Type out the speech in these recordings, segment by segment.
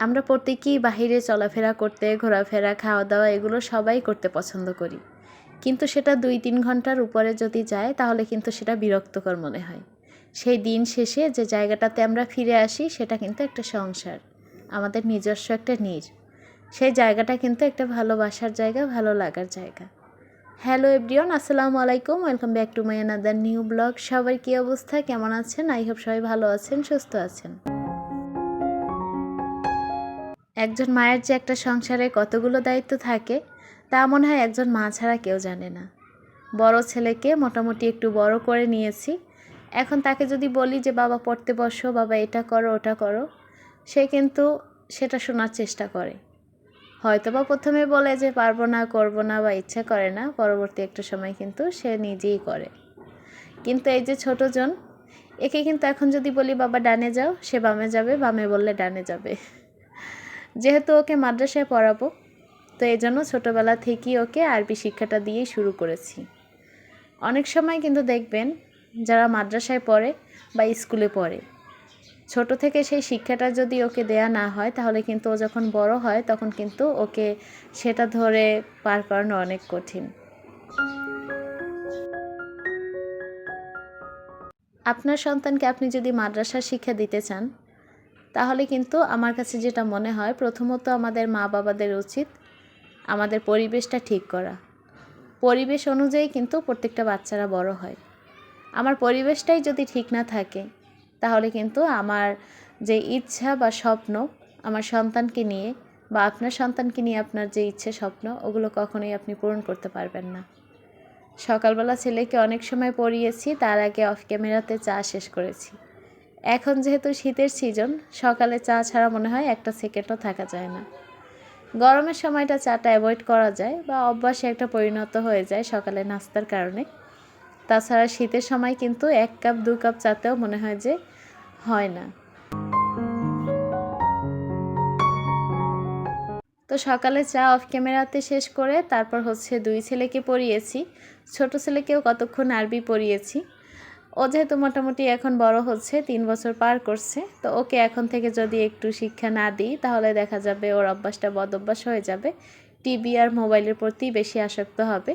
আমরা প্রত্যেকেই বাহিরে চলাফেরা করতে, ঘোরাফেরা, খাওয়া দাওয়া এগুলো সবাই করতে পছন্দ করি। কিন্তু সেটা 2-3 ঘন্টার উপরে যদি যায় তাহলে কিন্তু সেটা বিরক্তকর মনে হয়। সেই দিন শেষে যে জায়গাটাতে আমরা ফিরে আসি সেটা কিন্তু একটা সংসার, আমাদের নিজস্ব একটা সেই জায়গাটা কিন্তু একটা ভালোবাসার জায়গা, ভালো লাগার জায়গা। হ্যালো এভরিওয়ান, আসসালামু আলাইকুম, welcome back to my another new blog. সবার কী অবস্থা, কেমন আছেন? আই হোপ সবাই ভালো আছেন, সুস্থ আছেন। একজন মায়ের যে একটা সংসারে কতগুলো দায়িত্ব থাকে তা মনে হয় একজন মা ছাড়া কেউ জানে না। বড় ছেলেকে মোটামুটি একটু বড় করে নিয়েছি। এখন তাকে যদি বলি যে বাবা পড়তে বসো, বাবা এটা করো ওটা করো, সে কিন্তু সেটা শোনার চেষ্টা করে। হয়তোবা প্রথমে বলে যে পারবো না, করবো না বা ইচ্ছা করে না, পরবর্তী একটা সময় কিন্তু সে নিজেই করে। কিন্তু এই যে ছোটজন, একে কিন্তু এখন যদি বলি বাবা ডানে যাও, সে বামে যাবে, বামে বললে ডানে যাবে। যেহেতু ওকে মাদ্রাসায় পড়াবো, তো এই জন্য ছোটোবেলা থেকেই ওকে আরবি শিক্ষাটা দিয়েই শুরু করেছি। অনেক সময় কিন্তু দেখবেন যারা মাদ্রাসায় পড়ে বা স্কুলে পড়ে, ছোট থেকে সেই শিক্ষাটা যদি ওকে দেয়া না হয় তাহলে কিন্তু ও যখন বড় হয় তখন কিন্তু ওকে সেটা ধরে পার করানো অনেক কঠিন। আপনার সন্তানকে আপনি যদি মাদ্রাসার শিক্ষা দিতে চান তাহলে কিন্তু আমার কাছে যেটা মনে হয়, প্রথমত আমাদের মা বাবাদের উচিত আমাদের পরিবেশটা ঠিক করা। পরিবেশ অনুযায়ী কিন্তু প্রত্যেকটা বাচ্চারা বড় হয়। আমার পরিবেশটাই যদি ঠিক না থাকে তাহলে কিন্তু আমার যে ইচ্ছা বা স্বপ্ন আমার সন্তানকে নিয়ে বা আপনার সন্তানকে নিয়ে আপনার যে ইচ্ছে স্বপ্ন, ওগুলো কখনোই আপনি পূরণ করতে পারবেন না। সকালবেলা ছেলেকে অনেক সময় পড়িয়েছি, তার আগে অফ ক্যামেরাতে চা শেষ করেছি। এখন যেহেতু শীতের সিজন, সকালে চা ছাড়া মনে হয় একটা সেকেন্ডও থাকা যায় না। গরমের সময়টা চাটা অ্যাভয়েড করা যায় বা অভ্যাসে একটা পরিণত হয়ে যায় সকালে নাস্তার কারণে। তাছাড়া শীতের সময় কিন্তু 1 কাপ 2 কাপ চাতেও মনে হয় যে হয় না। তো সকালে চা অফ ক্যামেরাতে শেষ করে তারপর 2 ছেলেকে পড়িয়েছি। ছোট ছেলেকেও কতক্ষণ আরবি পড়িয়েছি। ও যেহেতু মোটামুটি এখন বড় হচ্ছে, 3 বছর পার করছে, তো ওকে এখন থেকে যদি একটু শিক্ষা না দিই তাহলে দেখা যাবে ওর অভ্যাসটা বদঅভ্যাস হয়ে যাবে, টিভি আর মোবাইলের প্রতি বেশি আসক্ত হবে।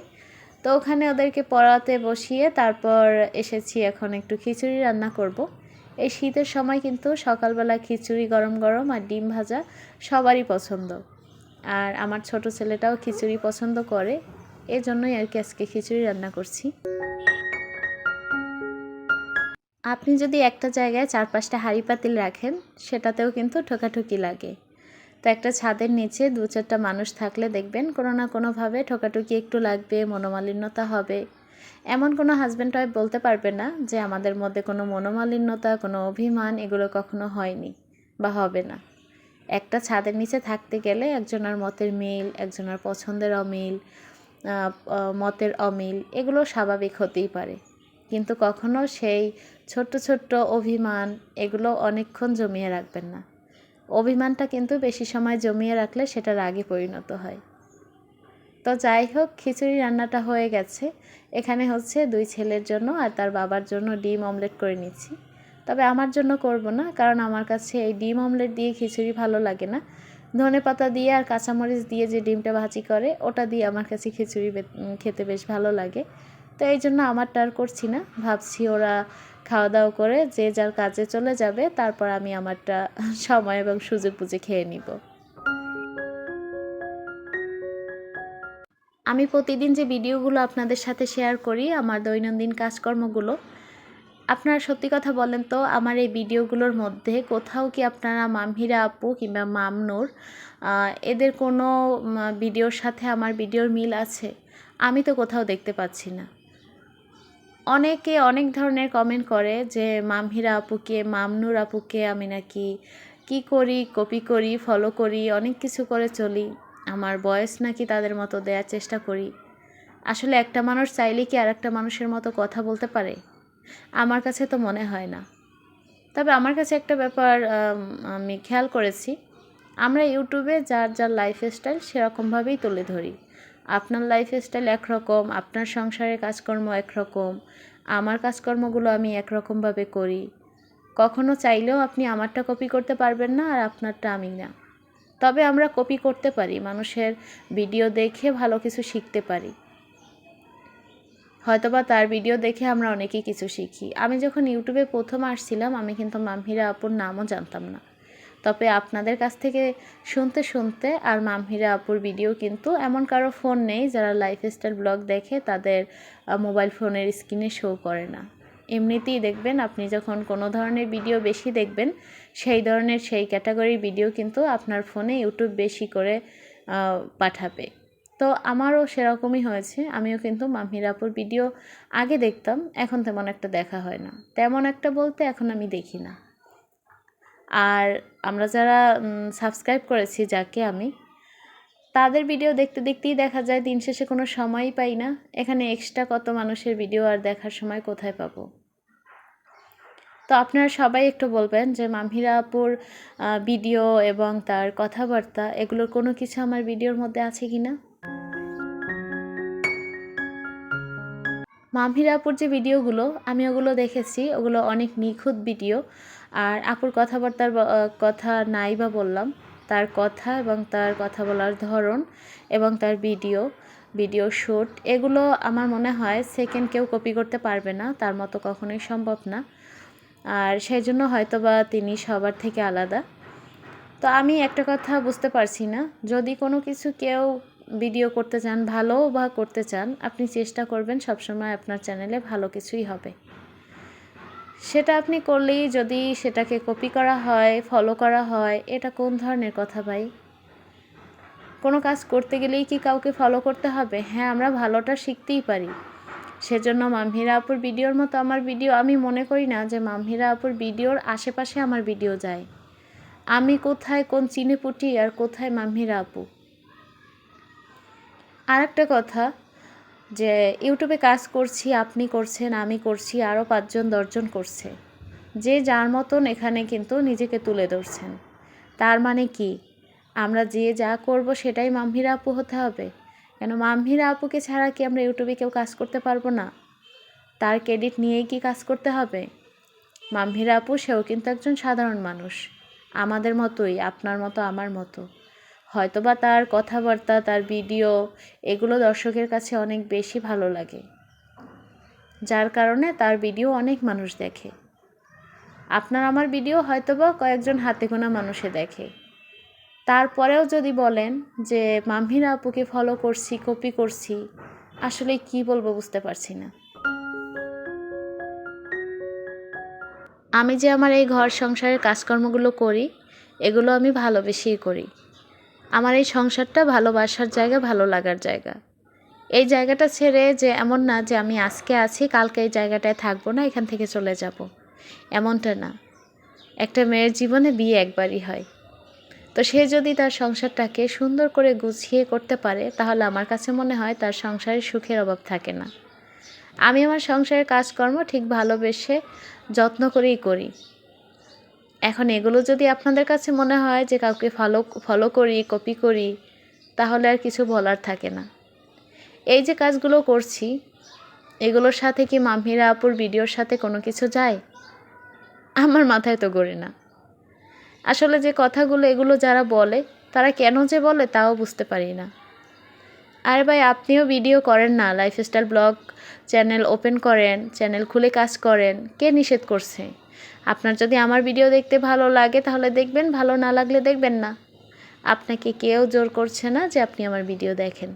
তো ওখানে ওদেরকে পড়াতে বসিয়ে তারপর এসেছি এখন একটু খিচুড়ি রান্না করব। এই শীতের সময় কিন্তু সকালবেলা খিচুড়ি গরম গরম আর ডিম ভাজা সবারই পছন্দ। আর আমার ছোট ছেলেটাও খিচুড়ি পছন্দ করে, এজন্যই আর কি আজকে খিচুড়ি রান্না করছি। আপনি যদি একটা জায়গায় 4-5টা হাঁড়ি পাতিল রাখেন সেটাতেও কিন্তু ঠোকাঠুকি লাগে। তো একটা ছাদের নিচে 2-4টা মানুষ থাকলে দেখবেন কোনো না কোনোভাবে ঠোকাঠুকি একটু লাগবে, মনোমালিন্যতা হবে। এমন কোনো হাজব্যান্ড ওয়াইফ বলতে পারবে না যে আমাদের মধ্যে কোনো মনোমালিন্যতা, কোনো অভিমান এগুলো কখনো হয়নি বা হবে না। একটা ছাদের নিচে থাকতে গেলে একজনের মতের মিল, একজনের পছন্দের অমিল, মতের অমিল এগুলো স্বাভাবিক হতেই পারে। কিন্তু কখনো সেই ছোট্ট ছোট্ট অভিমান এগুলো অনেকক্ষণ জমিয়ে রাখবেন না। অভিমানটা কিন্তু বেশি সময় জমিয়ে রাখলে সেটা রাগে পরিণত হয়। তো যাই হোক, খিচুড়ি রান্নাটা হয়ে গেছে। এখানে 2 ছেলের জন্য আর তার বাবার জন্য ডিম অমলেট করে নিচ্ছি। তবে আমার জন্য করব না, কারণ আমার কাছে এই ডিম অমলেট দিয়ে খিচুড়ি ভালো লাগে না। ধনেপাতা দিয়ে আর কাঁচামরিচ দিয়ে যে ডিমটা ভাজি করে ওটা দিয়ে আমার কাছে খিচুড়ি খেতে বেশ ভালো লাগে। তো এই জন্য আমারটা আর করছি না, ভাবছি ওরা খাওয়া দাওয়া করে যে যার কাজে চলে যাবে, তারপর আমি আমারটা সময় এবং সুযোগ বুঝে খেয়ে নিব। আমি প্রতিদিন যে ভিডিওগুলো আপনাদের সাথে শেয়ার করি আমার দৈনন্দিন কাজকর্মগুলো, আপনারা সত্যি কথা বলেন তো আমার এই ভিডিওগুলোর মধ্যে কোথাও কি আপনারা মামহিরা আপু কিংবা মামনুর এদের কোনো ভিডিওর সাথে আমার ভিডিওর মিল আছে? আমি তো কোথাও দেখতে পাচ্ছি না। অনেকে অনেক ধরনের কমেন্ট করে যে মামহিরা আপুকে, মামনুর আপুকে আমি নাকি কি করি, কপি করি, ফলো করি, অনেক কিছু করে চলি, আমার ভয়েস নাকি তাদের মতো দেওয়ার চেষ্টা করি। আসলে একটা মানুষ চাইলে কি আর একটা মানুষের মতো কথা বলতে পারে? আমার কাছে তো মনে হয় না। তবে আমার কাছে একটা ব্যাপার আমি খেয়াল করেছি, আমরা ইউটিউবে যার যার লাইফস্টাইল সেরকমভাবেই তুলে ধরি। আপনার লাইফস্টাইল একরকম, আপনার সংসারের কাজকর্ম একরকম, আমার কাজকর্মগুলো আমি একরকমভাবে করি। কখনো চাইলেও আপনি আমারটা কপি করতে পারবেন না আর আপনারটা আমি না। তবে আমরা কপি করতে পারি, মানুষের ভিডিও দেখে ভালো কিছু শিখতে পারি। হয়তোবা তার ভিডিও দেখে আমরা অনেকেই কিছু শিখি। আমি যখন ইউটিউবে প্রথম আসছিলাম, আমি কিন্তু মামহিরা আপুর নামও জানতাম না। তবে আপনাদের কাছ থেকে শুনতে শুনতে আর মামহিরা আপুর ভিডিও কিন্তু এমন কারো ফোন নেই যারা লাইফস্টাইল ব্লগ দেখে তাদের মোবাইল ফোনের স্ক্রিনে শো করে না। এমনিতেই দেখবেন, আপনি যখন কোনো ধরনের ভিডিও বেশি দেখবেন, সেই ক্যাটাগরির ভিডিও কিন্তু আপনার ফোনে ইউটিউব বেশি করে পাঠাবে। তো আমারও সেরকমই হয়েছে। আমিও কিন্তু মামহিরা আপুর ভিডিও আগে দেখতাম, এখন তেমন একটা দেখা হয় না। তেমন একটা বলতে এখন আমি দেখি না। আর আমরা যারা সাবস্ক্রাইব করেছি, যাকে আমি, তাদের ভিডিও দেখতে দেখতেই দেখা যায় দিন শেষে কোনো সময়ই পাই না। এখানে এক্সট্রা কত মানুষের ভিডিও আর দেখার সময় কোথায় পাবো? তো আপনারা সবাই একটু বলবেন যে মামহিরা আপুর ভিডিও এবং তার কথাবার্তা এগুলোর কোনো কিছু আমার ভিডিওর মধ্যে আছে কি না। মামহিরা আপুর যে ভিডিওগুলো আমি ওগুলো দেখেছি, ওগুলো অনেক নিখুঁত ভিডিও। আর আপুর কথাবার্তার কথা নাই বা বললাম, তার কথা এবং তার কথা বলার ধরন এবং তার ভিডিও শ্যুট, এগুলো আমার মনে হয় সেকেন্ড কেউ কপি করতে পারবে না, তার মতো কখনোই সম্ভব না। আর সেই জন্য হয়তোবা তিনি সবার থেকে আলাদা। তো আমি একটা কথা বুঝতে পারছি না, যদি কোনো কিছু কেউ ভিডিও করতে চান, ভালো বা করতে চান, আপনি চেষ্টা করবেন সবসময় আপনার চ্যানেলে ভালো কিছুই হবে। সেটা আপনি করলেই যদি সেটাকে কপি করা হয়, ফলো করা হয়, এটা কোন ধরনের কথা ভাই? কোনো কাজ করতে গেলেই কি কাউকে ফলো করতে হবে? হ্যাঁ, আমরা ভালোটা শিখতেই পারি। সেজন্য মামহিরা আপুর ভিডিওর মতো আমার ভিডিও, আমি মনে করি না যে মামহিরা আপুর ভিডিওর আশেপাশে আমার ভিডিও যায়। আমি কোথায় কোন চিনেপুটি আর কোথায় মামহিরা আপু। আর একটা কথা, যে ইউটিউবে কাজ করছি, আপনি করছেন, আমি করছি, আরও 5জন 10জন করছে, যে যার মতন এখানে কিন্তু নিজেকে তুলে ধরছেন। তার মানে কি আমরা যে যা করব সেটাই মামহিরা আপু হতে হবে? কেন মামহিরা আপুকে ছাড়া কি আমরা ইউটিউবে কেউ কাজ করতে পারবো না? তার ক্রেডিট নিয়েই কি কাজ করতে হবে? মামহিরা আপু সেও কিন্তু একজন সাধারণ মানুষ, আমাদের মতোই, আপনার মতো আমার মতো। হয়তোবা তার কথাবার্তা, তার ভিডিও, এগুলো দর্শকের কাছে অনেক বেশি ভালো লাগে, যার কারণে তার ভিডিও অনেক মানুষ দেখে। আপনার আমার ভিডিও হয়তোবা কয়েকজন হাতে গোনা মানুষে দেখে। তারপরেও যদি বলেন যে মামহিরা আপুকে ফলো করছি, কপি করছি, আসলে কি বলবো বুঝতে পারছি না। আমি যে আমার এই ঘর সংসারের কাজকর্মগুলো করি, এগুলো আমি ভালোবেসেই করি। আমার এই সংসারটা ভালোবাসার জায়গা, ভালো লাগার জায়গা। এই জায়গাটা ছেড়ে যে এমন না যে আমি আজকে আছি, কালকে এই জায়গাটায় থাকবো না, এখান থেকে চলে যাব, এমনটা না। একটা মেয়ের জীবনে বিয়ে একবারই হয়। তো সে যদি তার সংসারটাকে সুন্দর করে গুছিয়ে করতে পারে, তাহলে আমার কাছে মনে হয় তার সংসারে সুখের অভাব থাকে না। আমি আমার সংসারের কাজকর্ম ঠিক ভালোবেসে যত্ন করেই করি। এখন এগুলো যদি আপনাদের কাছে মনে হয় যে কাউকে ফলো করি, কপি করি, তাহলে আর কিছু বলার থাকে না। এই যে কাজগুলো করছি, এগুলোর সাথে কি মামহিরা আপুর ভিডিওর সাথে কোনো কিছু যায়? আমার মাথায় তো গড়ে না। আসলে যে কথাগুলো এগুলো যারা বলে, তারা কেন যে বলে তাও বুঝতে পারি না। আরে ভাই, আপনিও ভিডিও করেন না, লাইফস্টাইল ব্লগ চ্যানেল ওপেন করেন, চ্যানেল খুলে কাজ করেন, কে নিষেধ করছে? আপনার যদি আমার ভিডিও দেখতে ভালো লাগে তাহলে দেখবেন, ভালো না লাগলে দেখবেন না। আপনাকে কেউ জোর করছে না যে আপনি আমার ভিডিও দেখেন।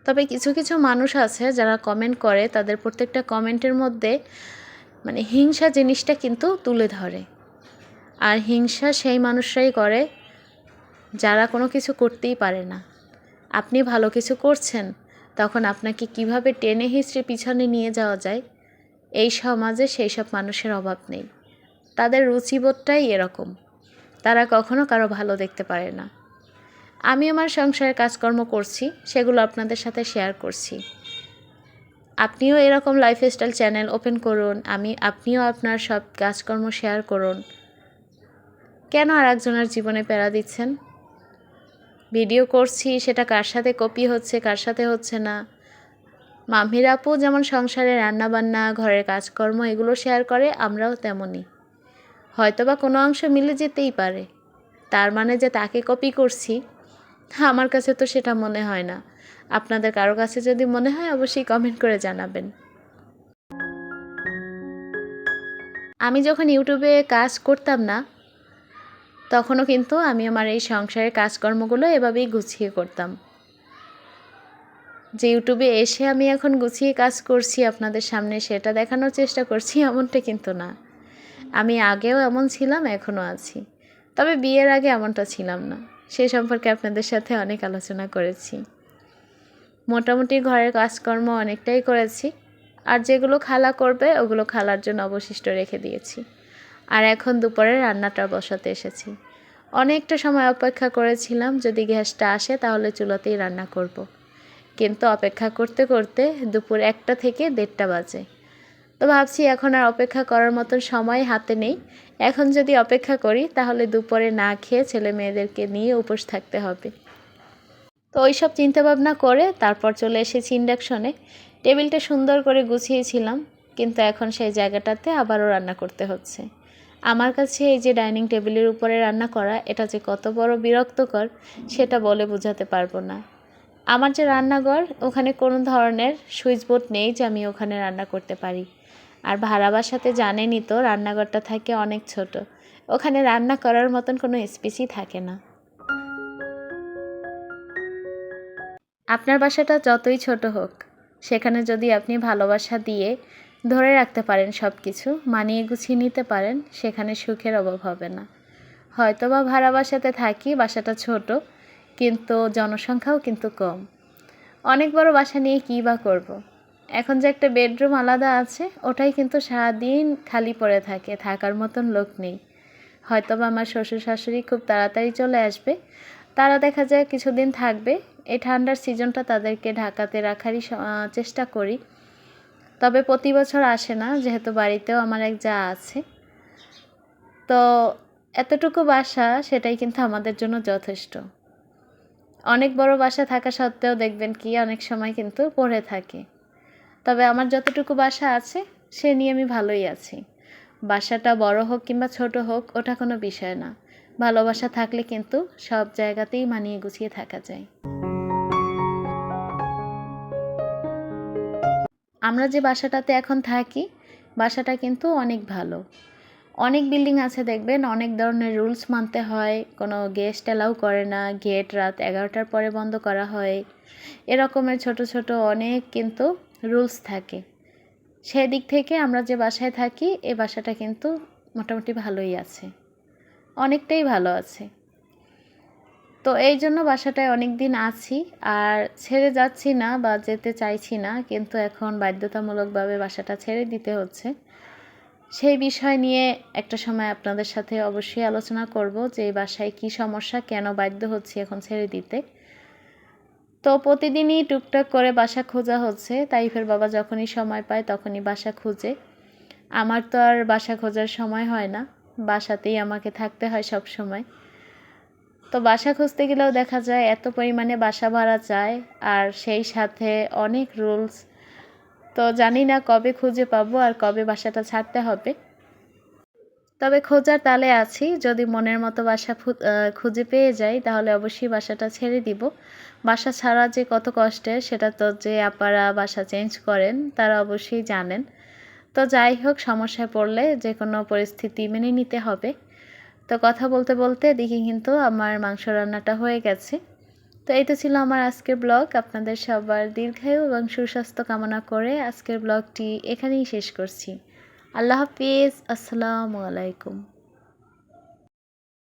তবে কিছু কিছু মানুষ আছে যারা কমেন্ট করে, তাদের প্রত্যেকটা কমেন্টের মধ্যে মানে হিংসা জিনিসটা কিন্তু তুলে ধরে। আর হিংসা সেই মানুষরাই করে যারা কোনো কিছু করতেই পারে না। আপনি ভালো কিছু করছেন, তখন আপনাকে কিভাবে টেনে হিঁচড়ে পিছনে নিয়ে যাওয়া যায়, এই সমাজে সেই সব মানুষের অভাব নেই। তাদের রুচিবোধটাই এরকম, তারা কখনো কারো ভালো দেখতে পারে না। আমি আমার সংসারের কাজকর্ম করছি, সেগুলো আপনাদের সাথে শেয়ার করছি। আপনিও এরকম লাইফস্টাইল চ্যানেল ওপেন করুন, আপনিও আপনার সব কাজকর্ম শেয়ার করুন। কেন আর একজনের জীবনে প্যারা দিচ্ছেন? ভিডিও করছি, সেটা কার সাথে কপি হচ্ছে, কার সাথে হচ্ছে না। মামহিরা আপু যেমন সংসারে রান্নাবান্না, ঘরের কাজকর্ম এগুলো শেয়ার করে, আমরাও তেমনই। হয়তোবা কোনো অংশ মিলে যেতেই পারে, তার মানে যে তাকে কপি করছি, আমার কাছে তো সেটা মনে হয় না। আপনাদের কারো কাছে যদি মনে হয় অবশ্যই কমেন্ট করে জানাবেন। আমি যখন ইউটিউবে কাজ করতাম না, তখনও কিন্তু আমি আমার এই সংসারের কাজকর্মগুলো এভাবেই গুছিয়ে করতাম। যে ইউটিউবে এসে আমি এখন গুছিয়ে কাজ করছি আপনাদের সামনে সেটা দেখানোর চেষ্টা করছি, এমনটা কিন্তু না। আমি আগেও এমন ছিলাম, এখনও আছি। তবে বিয়ের আগে এমনটা ছিলাম না। সে সম্পর্কে আপনাদের সাথে অনেক আলোচনা করেছি। মোটামুটি ঘরের কাজকর্ম অনেকটাই করেছি, আর যেগুলো খালা করবে ওগুলো খালার জন্য অবশিষ্ট রেখে দিয়েছি। আর এখন দুপুরে রান্নাটা বসাতে এসেছি। অনেকটা সময় অপেক্ষা করেছিলাম যদি গ্যাসটা আসে তাহলে চুলাতেই রান্না করব। কিন্তু অপেক্ষা করতে করতে দুপুর 1টা থেকে 1:30 বাজে। তো ভাবছি এখন আর অপেক্ষা করার মতন সময় হাতে নেই। এখন যদি অপেক্ষা করি তাহলে দুপুরে না খেয়ে ছেলে মেয়েদেরকে নিয়ে উপোস থাকতে হবে। তো ওই সব চিন্তাভাবনা করে তারপর চলে এসেছি ইন্ডাকশনে। টেবিলটা সুন্দর করে গুছিয়েছিলাম, কিন্তু এখন সেই জায়গাটাতে আবারও রান্না করতে হচ্ছে। আমার কাছে এই যে ডাইনিং টেবিলের উপরে রান্না করা, এটা যে কত বড় বিরক্তকর সেটা বলে বোঝাতে পারবো না। আমার যে রান্নাঘর, ওখানে কোনো ধরনের সুইচ বোর্ড নেই যে আমি ওখানে রান্না করতে পারি। আর ভাড়া বাসাতে জানেনই তো রান্নাঘরটা থাকে অনেক ছোট, ওখানে রান্না করার মতন কোনো স্পেসই থাকে না। আপনার বাসাটা যতই ছোট হোক, সেখানে যদি আপনি ভালোবাসা দিয়ে ধরে রাখতে পারেন সব কিছু, মানিয়ে গুছিয়ে নিতে পারেন, সেখানে সুখের অভাব হবে না। হয়তোবা ভাড়া বাসাতে থাকি, বাসাটা ছোট, কিন্তু জনসংখ্যাও কিন্তু কম। অনেক বড় বাসা নিয়ে কী বা করব। এখন যে একটা বেডরুম আলাদা আছে, ওটাই কিন্তু সারাদিন খালি পড়ে থাকে, থাকার মতন লোক নেই। হয়তোবা আমার শ্বশুর শাশুড়ি খুব তাড়াতাড়ি চলে আসবে, তারা দেখা যায় কিছুদিন থাকবে। এই ঠান্ডার সিজনটা তাদেরকে ঢাকাতে রাখারই চেষ্টা করি। তবে প্রতি বছর আসে না, যেহেতু বাড়িতেও আমার এক যা আছে। তো এতটুকু বাসা, সেটাই কিন্তু আমাদের জন্য যথেষ্ট। অনেক বড় বাসা থাকা সত্ত্বেও দেখবেন কি অনেক সময় কিন্তু পড়ে থাকে। তবে আমার যতটুকু বাসা আছে সে নিয়ে আমি ভালোই আছি। বাসাটা বড় হোক কিংবা ছোট হোক, ওটা কোনো বিষয় না। ভালোবাসা থাকলে কিন্তু সব জায়গাতেই মানিয়ে গুছিয়ে থাকা যায়। আমরা যে বাসাটাতে এখন থাকি, বাসাটা কিন্তু অনেক ভালো। অনেক বিল্ডিং আছে দেখবেন, অনেক ধরনের রুলস মানতে হয়, কোনো গেস্ট অ্যালাউ করে না, গেট রাত 11টার পরে বন্ধ করা হয়, এরকমের ছোট ছোট অনেক কিন্তু রুলস থাকে। সেই দিক থেকে আমরা যে বাসায় থাকি, এই বাসাটা কিন্তু মোটামুটি ভালোই আছে, অনেকটাই ভালো আছে। তো এই জন্য বাসাটায় অনেক দিন আছি, আর ছেড়ে যাচ্ছি না বা যেতে চাইছি না, কিন্তু এখন বাধ্যতামূলকভাবে বাসাটা ছেড়ে দিতে হচ্ছে। সেই বিষয় নিয়ে একটা সময় আপনাদের সাথে অবশ্যই আলোচনা করব যে এই বাসায় কী সমস্যা, কেন বাধ্য হচ্ছি এখন ছেড়ে দিতে। তো প্রতিদিনই টুকটাক করে বাসা খোঁজা হচ্ছে, তাইফের বাবা যখনই সময় পায় তখনই বাসা খুঁজে। আমার তো আর বাসা খোঁজার সময় হয় না, বাসাতেই আমাকে থাকতে হয় সব সময়। তো বাসা খুঁজতে গেলেও দেখা যায় এত পরিমাণে বাসা ভাড়া চায়, আর সেই সাথে অনেক রুলস। তো জানি না কবে খুঁজে পাবো আর কবে বাসাটা ছাড়তে হবে। তবে খোঁজার তালে আছি, যদি মনের মতো বাসা খুঁজে পেয়ে যাই তাহলে অবশ্যই বাসাটা ছেড়ে দিব। বাসা ছাড়া যে কত কষ্টের সেটা তো যে আপারা বাসা চেঞ্জ করেন তারা অবশ্যই জানেন। তো যাই হোক, সমস্যায় পড়লে যে কোনো পরিস্থিতি মেনে নিতে হবে। তো কথা বলতে বলতে দেখি কিন্তু আমার মাংস রান্নাটা হয়ে গেছে। তো এই তো ছিল আমার আজকের ব্লগ। আপনাদের সবার দীর্ঘায়ু এবং সুস্বাস্থ্য কামনা করে আজকের ব্লগটি এখানেই শেষ করছি। আল্লাহ হাফিজ। আসসালামু আলাইকুম।